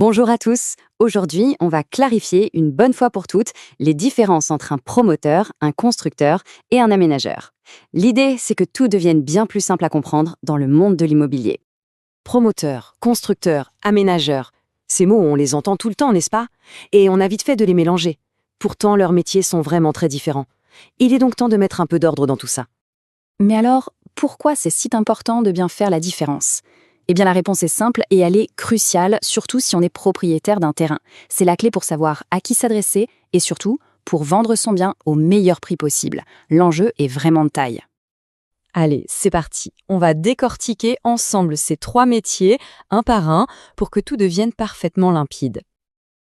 Bonjour à tous. Aujourd'hui, on va clarifier une bonne fois pour toutes les différences entre un promoteur, un constructeur et un aménageur. L'idée, c'est que tout devienne bien plus simple à comprendre dans le monde de l'immobilier. Promoteur, constructeur, aménageur. Ces mots, on les entend tout le temps, n'est-ce pas? Et on a vite fait de les mélanger. Pourtant, leurs métiers sont vraiment très différents. Il est donc temps de mettre un peu d'ordre dans tout ça. Mais alors, pourquoi c'est si important de bien faire la différence? Eh bien, la réponse est simple et elle est cruciale, surtout si on est propriétaire d'un terrain. C'est la clé pour savoir à qui s'adresser et surtout pour vendre son bien au meilleur prix possible. L'enjeu est vraiment de taille. Allez, c'est parti. On va décortiquer ensemble ces trois métiers, un par un, pour que tout devienne parfaitement limpide.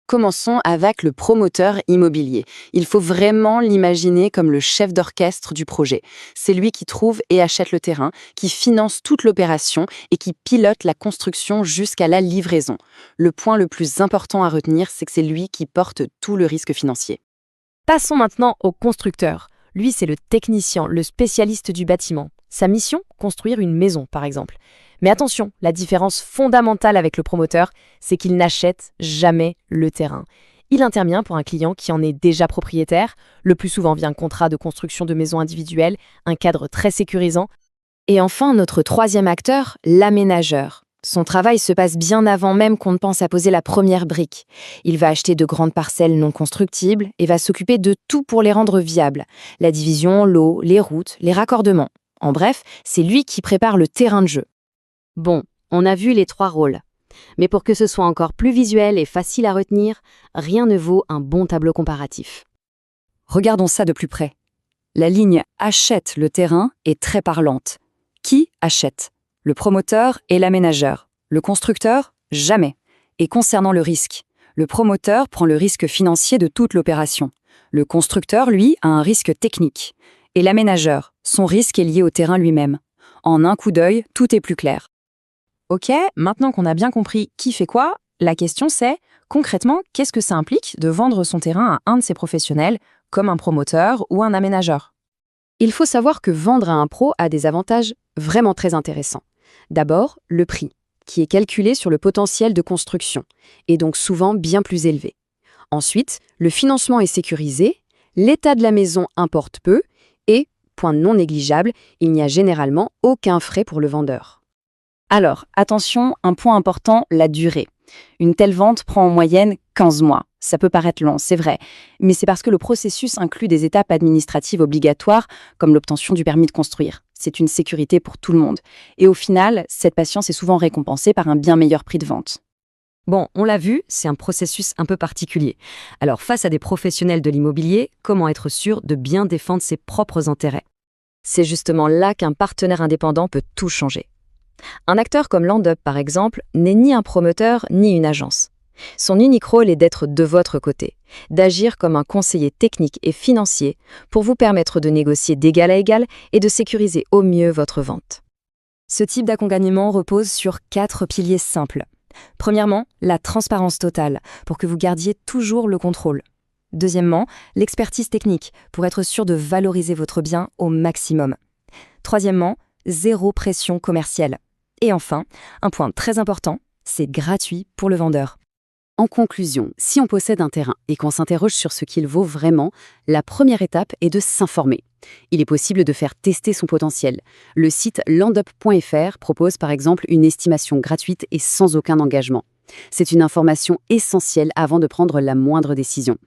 Commençons avec le promoteur immobilier. Il faut vraiment l'imaginer comme le chef d'orchestre du projet. C'est lui qui trouve et achète le terrain, qui finance toute l'opération et qui pilote la construction jusqu'à la livraison. Le point le plus important à retenir, c'est que c'est lui qui porte tout le risque financier. Passons maintenant au constructeur. Lui, c'est le technicien, le spécialiste du bâtiment. Sa mission, construire une maison, par exemple. Mais attention, la différence fondamentale avec le promoteur, c'est qu'il n'achète jamais le terrain. Il intervient pour un client qui en est déjà propriétaire, le plus souvent via un contrat de construction de maison individuelle, un cadre très sécurisant. Et enfin, notre troisième acteur, l'aménageur. Son travail se passe bien avant même qu'on ne pense à poser la première brique. Il va acheter de grandes parcelles non constructibles et va s'occuper de tout pour les rendre viables. La division, l'eau, les routes, les raccordements. En bref, c'est lui qui prépare le terrain de jeu. Bon, on a vu les trois rôles. Mais pour que ce soit encore plus visuel et facile à retenir, rien ne vaut un bon tableau comparatif. Regardons ça de plus près. La ligne « achète le terrain » est très parlante. Qui achète? Le promoteur et l'aménageur. Le constructeur? Jamais. Et concernant le risque, le promoteur prend le risque financier de toute l'opération. Le constructeur, lui, a un risque technique. Et l'aménageur, son risque est lié au terrain lui-même. En un coup d'œil, tout est plus clair. Ok, maintenant qu'on a bien compris qui fait quoi, la question c'est, concrètement, qu'est-ce que ça implique de vendre son terrain à un de ses professionnels, comme un promoteur ou un aménageur? Il faut savoir que vendre à un pro a des avantages vraiment très intéressants. D'abord, le prix, qui est calculé sur le potentiel de construction, et donc souvent bien plus élevé. Ensuite, le financement est sécurisé, l'état de la maison importe peu, et, point non négligeable, il n'y a généralement aucun frais pour le vendeur. Alors, attention, un point important, la durée. Une telle vente prend en moyenne 15 mois. Ça peut paraître long, c'est vrai, mais c'est parce que le processus inclut des étapes administratives obligatoires, comme l'obtention du permis de construire. C'est une sécurité pour tout le monde. Et au final, cette patience est souvent récompensée par un bien meilleur prix de vente. Bon, on l'a vu, c'est un processus un peu particulier. Alors, face à des professionnels de l'immobilier, comment être sûr de bien défendre ses propres intérêts? C'est justement là qu'un partenaire indépendant peut tout changer. Un acteur comme Landup, par exemple, n'est ni un promoteur ni une agence. Son unique rôle est d'être de votre côté, d'agir comme un conseiller technique et financier pour vous permettre de négocier d'égal à égal et de sécuriser au mieux votre vente. Ce type d'accompagnement repose sur 4 piliers simples. Premièrement, la transparence totale, pour que vous gardiez toujours le contrôle. Deuxièmement, l'expertise technique, pour être sûr de valoriser votre bien au maximum. Troisièmement, zéro pression commerciale. Et enfin, un point très important, c'est gratuit pour le vendeur. En conclusion, si on possède un terrain et qu'on s'interroge sur ce qu'il vaut vraiment, la première étape est de s'informer. Il est possible de faire tester son potentiel. Le site landup.fr propose par exemple une estimation gratuite et sans aucun engagement. C'est une information essentielle avant de prendre la moindre décision.